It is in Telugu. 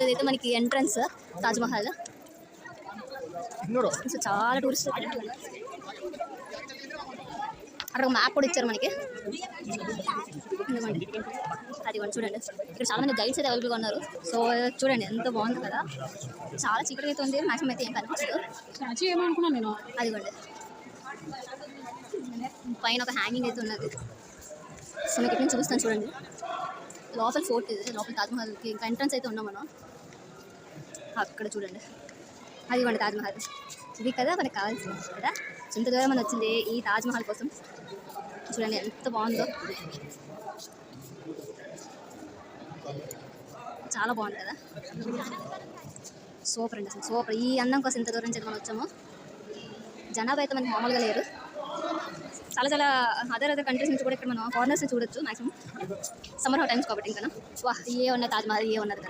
ఇదైతే మనకి ఎంట్రన్స్ తాజ్మహల్. సో చాలా టూరిస్ట్ అక్కడ ఒక మ్యాప్ కూడా ఇచ్చారు మనకి. అది కూడా చూడండి, ఇక్కడ చాలా మంది గైడ్స్ అయితే అవైలబుల్గా ఉన్నారు. సో చూడండి ఎంత బాగుంది కదా, చాలా చీకటి అయితే ఉంది, మ్యాక్సిమం అయితే ఏం కనిపించదు. ఏమనుకున్నాను నేను, అదిగోండి పైన ఒక హ్యాంగింగ్ అయితే ఉన్నది. సో మీకు ఇక్కడ నుంచి చూస్తాను చూడండి, లోపల ఫోర్ట్ ఇది, లోపల తాజ్మహల్కి ఇంకా ఎంట్రన్స్ అయితే ఉన్నాం మనం. అక్కడ చూడండి అదిగోండి తాజ్మహల్, ఇది కదా మనకు కావాల్సింది కదా. ఇంత దూరం మనం వచ్చింది ఈ తాజ్మహల్ కోసం. చూడండి ఎంత బాగుందో, చాలా బాగుంది కదా, సూపర్ అండి అసలు సూపర్. ఈ అందం కోసం ఇంత దూరం నుంచి మనం వచ్చాము. జనాభా అయితే మనకి మామూలుగా లేరు, చాలా చాలా అదర్ కంట్రీస్ నుంచి కూడా ఇక్కడ మనం ఫారినర్స్ చూడొచ్చు మ్యాక్సిమం సమ్మర్ టైమ్స్ కాబట్టి. ఇంకా వా ఏ ఉన్నది తాజ్మహల్ ఏ ఉన్నది.